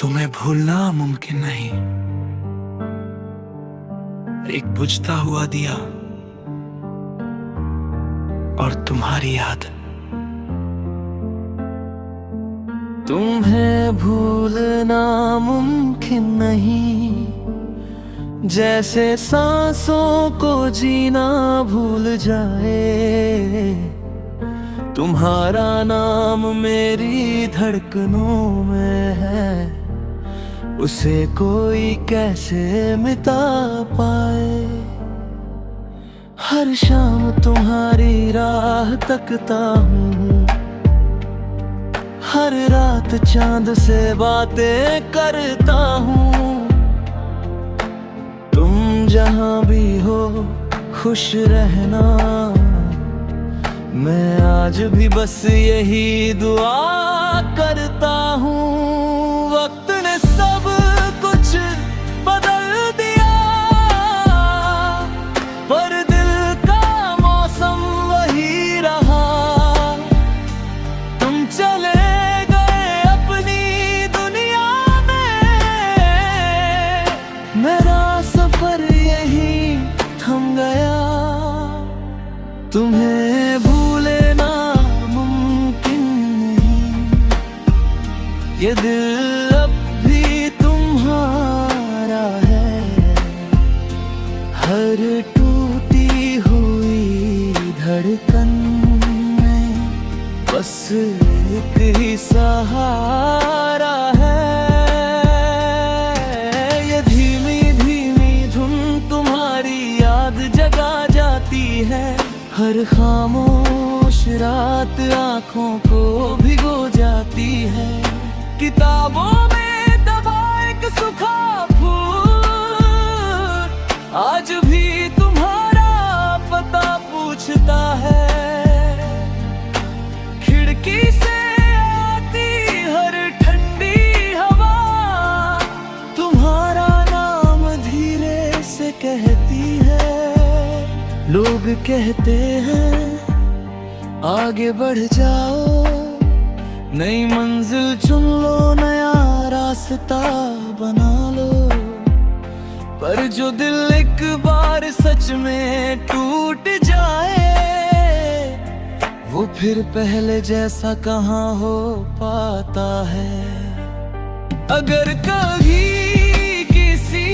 तुम्हें भूलना मुमकिन नहीं। एक बुझता हुआ दिया और तुम्हारी याद। तुम्हें भूलना मुमकिन नहीं, जैसे सांसों को जीना भूल जाए। तुम्हारा नाम मेरी धड़कनों में है, उसे कोई कैसे मिटा पाए। हर शाम तुम्हारी राह तकता हूँ, हर रात चांद से बातें करता हूँ। तुम जहाँ भी हो खुश रहना, मैं आज भी बस यही दुआ करता हूँ। वक्त ने सब कुछ बदल दिया, पर दिल का मौसम वही रहा। तुम चले गए अपनी दुनिया में, मेरा सफर यही थम गया। तुम्हें भूलना मुमकिन नहीं, ये दिल अब भी तुम्हारा है। हर टूटी हुई धड़कन में बस एक ही सहारा है। ये धीमी धीमी धुन तुम्हारी याद जगा जाती है। हर खामोश रात आँखों को भिगो जाती है। किताबों में दबा एक सूखा फूल आज भी तुम्हारा पता पूछता है। खिड़की से आती हर ठंडी हवा तुम्हारा नाम धीरे से कहती है। लोग कहते हैं आगे बढ़ जाओ, नई मंजिल चुन लो, नया रास्ता बना लो। पर जो दिल एक बार सच में टूट जाए, वो फिर पहले जैसा कहाँ हो पाता है। अगर कभी किसी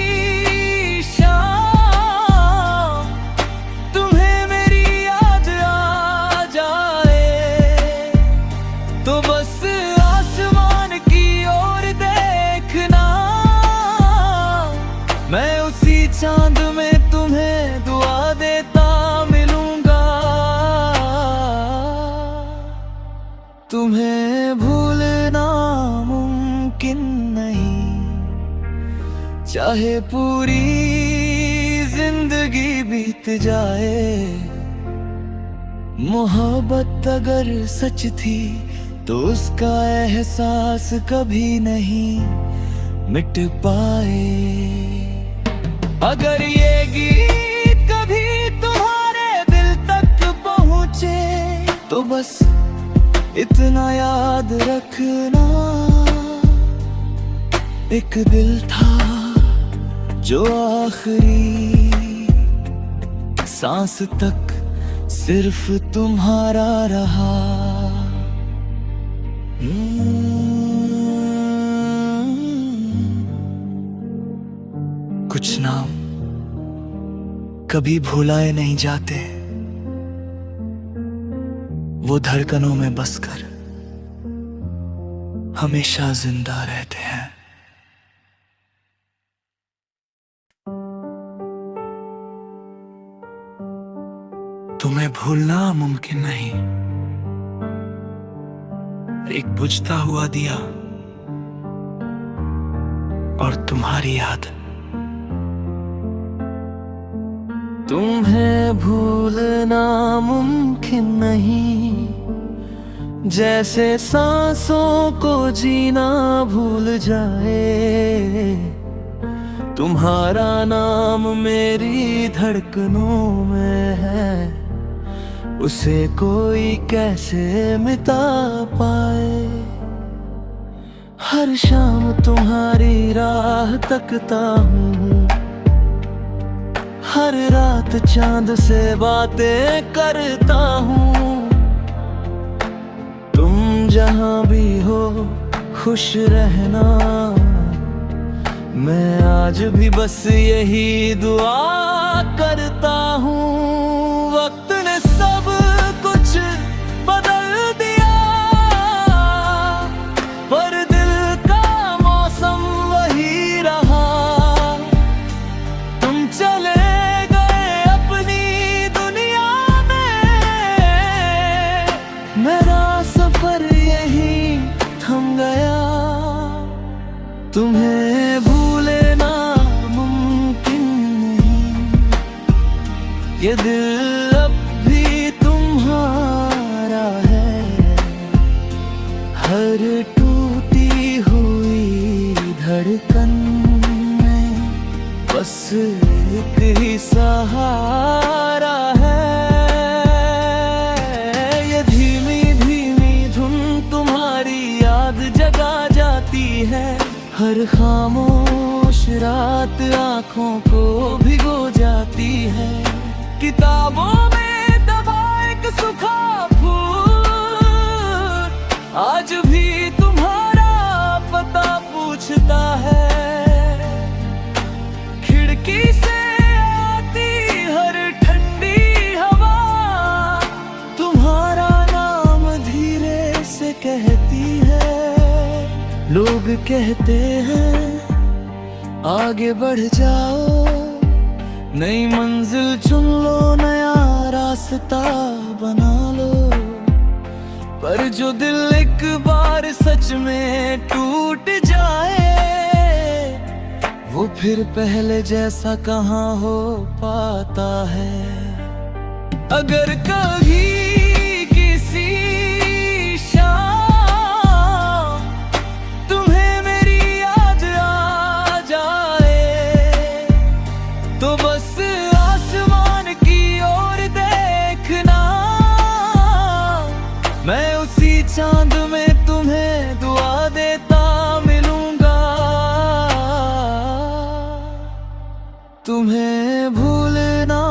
तो बस आसमान की ओर देखना, मैं उसी चांद में तुम्हें दुआ देता मिलूंगा। तुम्हें भूलना मुमकिन नहीं, चाहे पूरी जिंदगी बीत जाए। मोहब्बत अगर सच थी तो उसका एहसास कभी नहीं मिट पाए। अगर ये गीत कभी तुम्हारे दिल तक पहुँचे, तो बस इतना याद रखना, एक दिल था जो आखिरी सांस तक सिर्फ तुम्हारा रहा। कुछ नाम कभी भुलाए नहीं जाते, वो धड़कनों में बसकर हमेशा जिंदा रहते हैं। तुम्हें भूलना मुमकिन नहीं, एक बुझता हुआ दिया और तुम्हारी याद। तुम्हें भूलना मुमकिन नहीं, जैसे सांसों को जीना भूल जाए। तुम्हारा नाम मेरी धड़कनों में है, उसे कोई कैसे मिटा पाए। हर हर शाम तुम्हारी राह तकता हूँ, हर रात चांद से बातें करता हूँ। तुम जहाँ भी हो खुश रहना, मैं आज भी बस यही दुआ करता हूँ। वक्त ने सब कुछ बदल दिया, पर दिल का मौसम वही रहा। तुम चले गए अपनी दुनिया में, मेरा सफर यही थम गया। तुम्हें भूलना मुमकिन नहीं, ये दिल अब भी तुम्हारा है। हर टूटी हुई धड़कन में बस एक ही सहारा है। ये धीमी धीमी धुन तुम्हारी याद जगा जाती है, हर खामोश रात आँखों को भिगो जाती है। किताबों में दबा एक सूखा फूल आज भी तुम्हारा पता पूछता है। खिड़की से आती हर ठंडी हवा तुम्हारा नाम धीरे से कहती है। लोग कहते हैं आगे बढ़ जाओ, नई मंजिल चुन लो, नया रास्ता बना लो। पर जो दिल एक बार सच में टूट जाए, वो फिर पहले जैसा कहाँ हो पाता है। अगर कभी किसी तो बस आसमान की ओर देखना, मैं उसी चांद में तुम्हें दुआ देता मिलूंगा। तुम्हें भूलना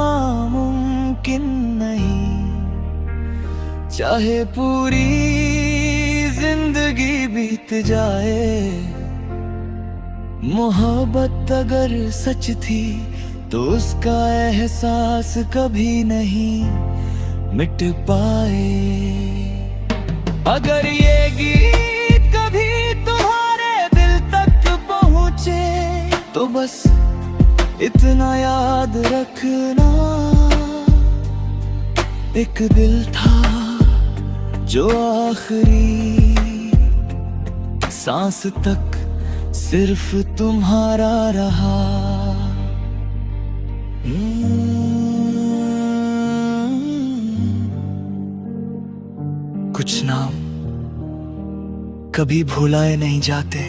मुमकिन नहीं, चाहे पूरी जिंदगी बीत जाए। मोहब्बत अगर सच थी तो उसका एहसास कभी नहीं मिट पाए। अगर ये गीत कभी तुम्हारे दिल तक पहुँचे, तो बस इतना याद रखना, एक दिल था जो आखिरी सांस तक सिर्फ तुम्हारा रहा। कुछ नाम कभी भुलाए नहीं जाते,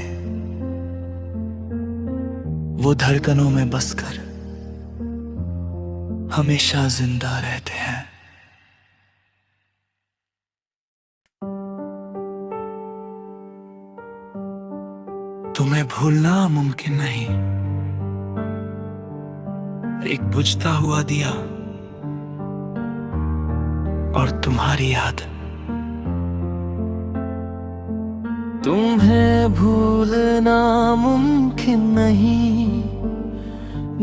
वो धड़कनों में बसकर हमेशा जिंदा रहते हैं। तुम्हें भूलना मुमकिन नहीं, एक बुझता हुआ दिया और तुम्हारी याद। तुम्हें भूलना मुमकिन नहीं,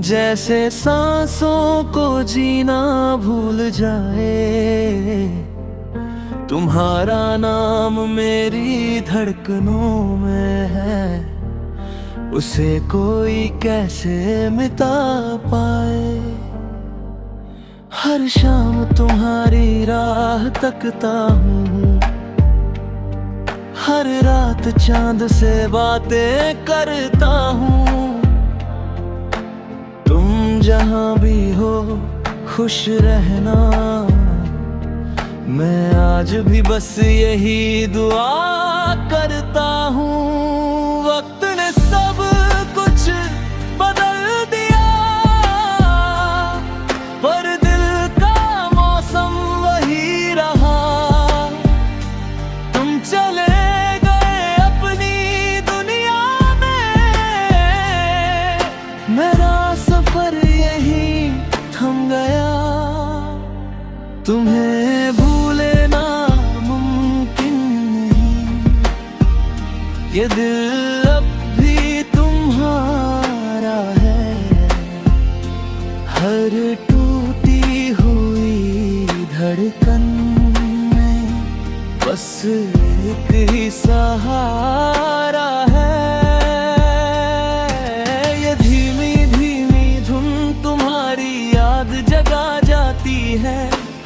जैसे सांसों को जीना भूल जाए। तुम्हारा नाम मेरी धड़कनों में है, उसे कोई कैसे मिटा पाए। हर शाम तुम्हारी राह तकता हूँ, हर रात चांद से बातें करता हूँ। तुम जहाँ भी हो खुश रहना, मैं आज भी बस यही दुआ करता हूँ। वक्त ने सब कुछ बदल दिया, पर दिल का मौसम वही रहा। तुम चले गए अपनी दुनिया तुम्हें भूलना मुमकिन नहीं, ये दिल अब भी तुम्हारा है। हर टूटी हुई धड़कन में बस एक ही सहारा है। ये धीमी धीमी धुन तुम्हारी याद जगा जाती है।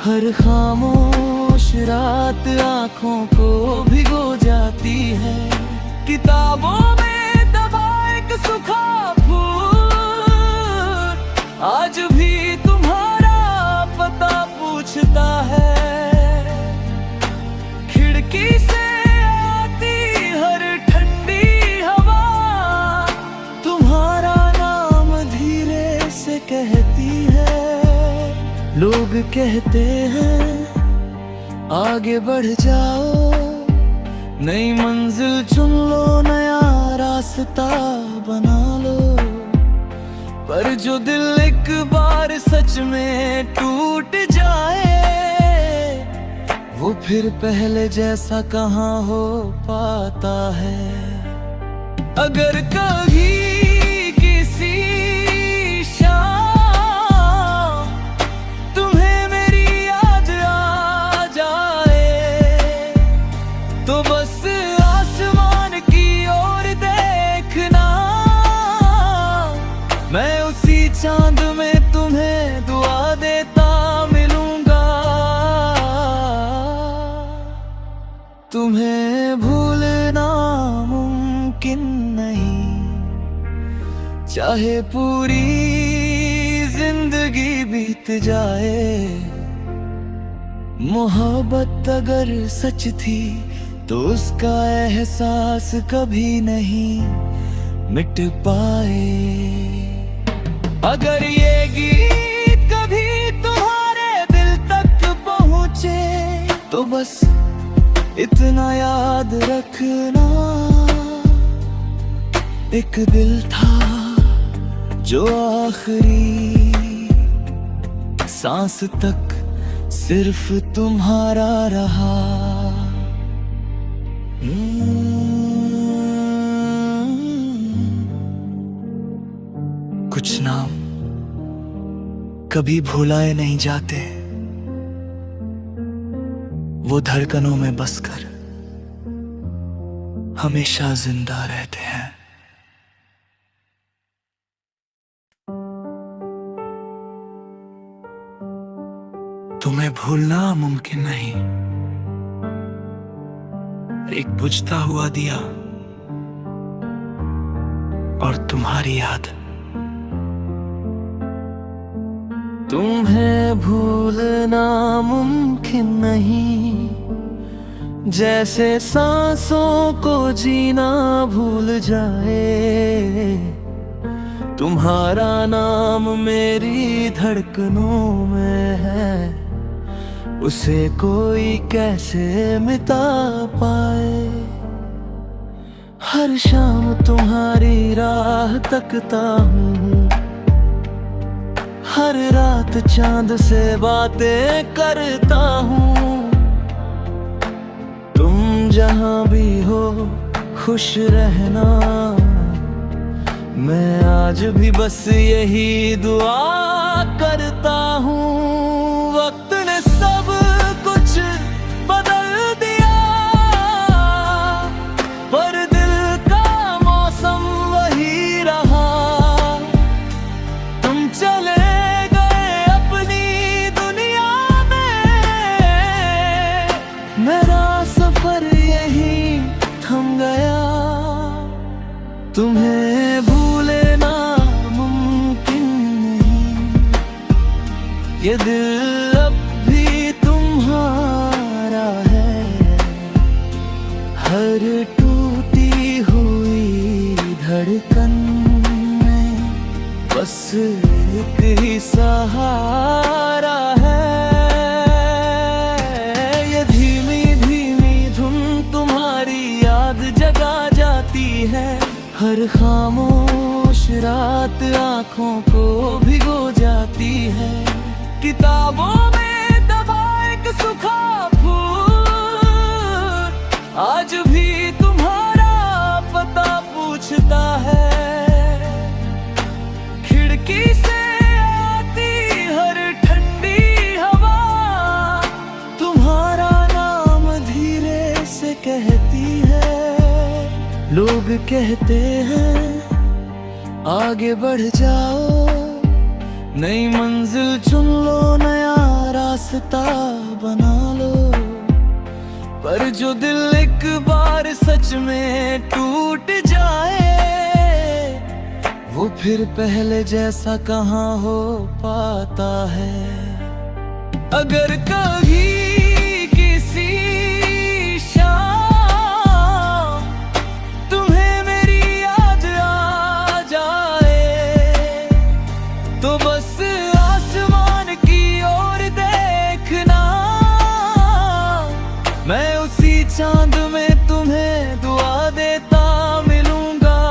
हर खामोश रात आँखों को भिगो जाती है। किताबों में दबा एक सूखा फूल आज भी तुम्हारा पता पूछता है। खिड़की से आती हर ठंडी हवा तुम्हारा नाम धीरे से कहती है। लोग कहते हैं आगे बढ़ जाओ, नई मंजिल चुन लो, नया रास्ता बना लो। पर जो दिल एक बार सच में टूट जाए, वो फिर पहले जैसा कहाँ हो पाता है। अगर कभी किसी शाम तुम्हें मेरी याद आ जाए, तो बस आसमान की ओर देखना, मैं उसी चांद में तुम्हें दुआ देता मिलूंगा। तुम्हें भूलना मुमकिन नहीं, चाहे पूरी जिंदगी बीत जाए। मोहब्बत अगर सच थी तो उसका एहसास कभी नहीं मिट पाए। अगर ये गीत कभी तुम्हारे दिल तक पहुँचे, तो बस इतना याद रखना, एक दिल था जो आखिरी सांस तक सिर्फ तुम्हारा रहा। कुछ नाम कभी भुलाए नहीं जाते, वो धड़कनों में बसकर हमेशा जिंदा रहते हैं। तुम्हें भूलना मुमकिन नहीं, एक बुझता हुआ दिया और तुम्हारी याद। तुम्हें भूलना मुमकिन नहीं, जैसे सांसों को जीना भूल जाए। तुम्हारा नाम मेरी धड़कनों में है, उसे कोई कैसे मिटा पाए। हर शाम तुम्हारी राह तकता हूँ, हर रात चांद से बातें करता हूँ। तुम जहाँ भी हो खुश रहना, मैं आज भी बस यही दुआ करता हूँ। वक्त ने सब कुछ बदल दिया, पर दिल का मौसम वही रहा। तुम चले गए अपनी दुनिया में, मेरा सफर यही थम गया। तुम्हें भूलना मुमकिन नहीं, ये दिल अब भी तुम्हारा है। हर टूटी हुई धड़कन में बस एक ही सहारा है। ये धीमी धीमी धुन तुम्हारी याद जगा जाती है। हर खामोश रात आँखों को भिगो जाती है। किताबों में दबा सूखा फूल आज भी तुम्हारा पता पूछता है। खिड़की से आती हर ठंडी हवा तुम्हारा नाम धीरे से कहती है। लोग कहते हैं आगे बढ़ जाओ, नई मंजिल चुन लो, नया रास्ता बना लो। पर जो दिल एक बार सच में टूट जाए, वो फिर पहले जैसा कहाँ हो पाता है। अगर कभी किसी शाम तुम्हें मेरी याद आ जाए, तो बस आसमान की ओर देखना, मैं उसी चांद में तुम्हें दुआ देता मिलूंगा।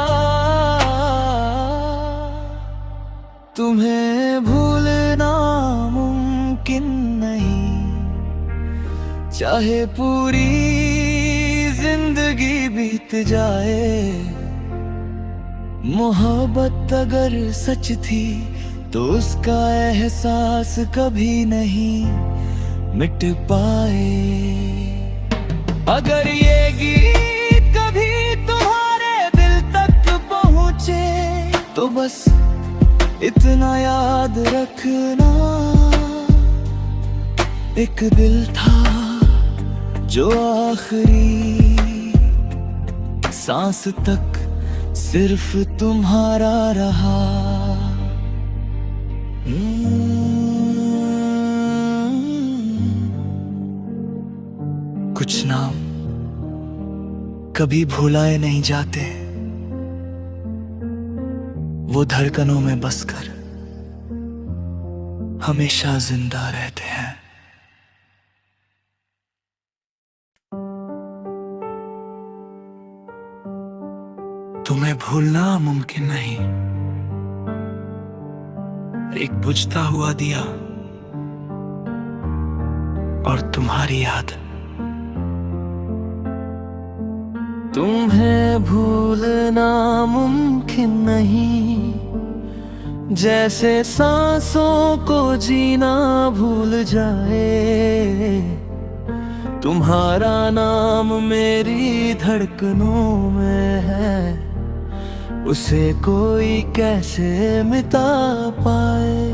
तुम्हें भूलना मुमकिन नहीं, चाहे पूरी जिंदगी बीत जाए। मोहब्बत अगर सच थी तो उसका एहसास कभी नहीं मिट पाए। अगर ये गीत कभी तुम्हारे दिल तक पहुँचे, तो बस इतना याद रखना, एक दिल था जो आखिरी सांस तक सिर्फ तुम्हारा रहा। कुछ नाम कभी भुलाए नहीं जाते, वो धड़कनों में बसकर हमेशा जिंदा रहते हैं। तुम्हें भूलना मुमकिन नहीं, एक बुझता हुआ दिया और तुम्हारी याद। तुम्हें भूलना मुमकिन नहीं, जैसे सांसों को जीना भूल जाए। तुम्हारा नाम मेरी धड़कनों में है, उसे कोई कैसे मिटा पाए।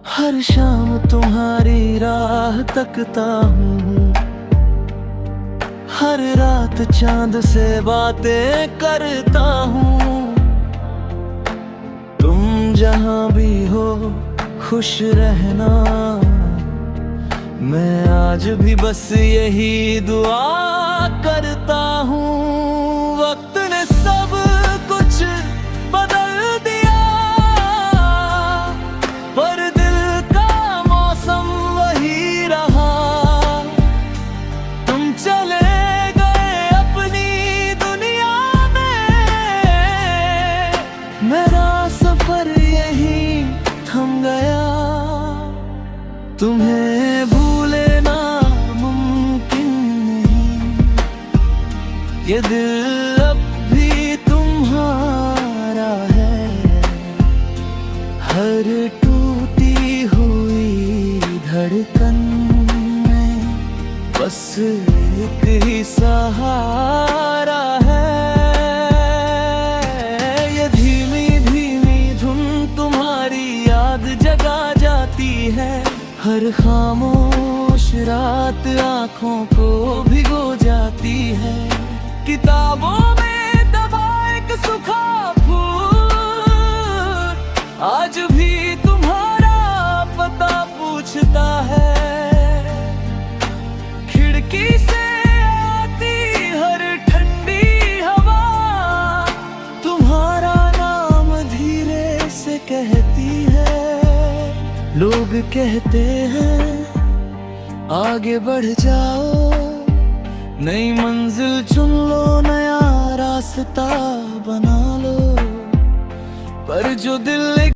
हर शाम तुम्हारी राह तकता हूँ, हर रात चांद से बातें करता हूँ। तुम जहाँ भी हो खुश रहना, मैं आज भी बस यही दुआ करता हूँ। वक्त ने सब कुछ बदल दिया, पर दिल का मौसम वही रहा। तुम चले गए अपनी दुनिया में, मेरा सफर यही थम गया। तुम्हें भूलना मुमकिन नहीं, ये दिल अब भी तुम्हारा है। हर टूटी हुई धड़कन में बस एक ही सहारा है। ये धीमी धीमी धुन तुम्हारी याद जगा जाती है। हर खामोश रात आँखों को भिगो जाती है। किताबों में दबा एक सूखा फूल आज भी तुम्हारा पता पूछता है। खिड़की से आती हर ठंडी हवा तुम्हारा नाम धीरे से कहती है। लोग कहते हैं आगे बढ़ जाओ, नई मंजिल चुन लो, नया रास्ता बना लो। पर जो दिल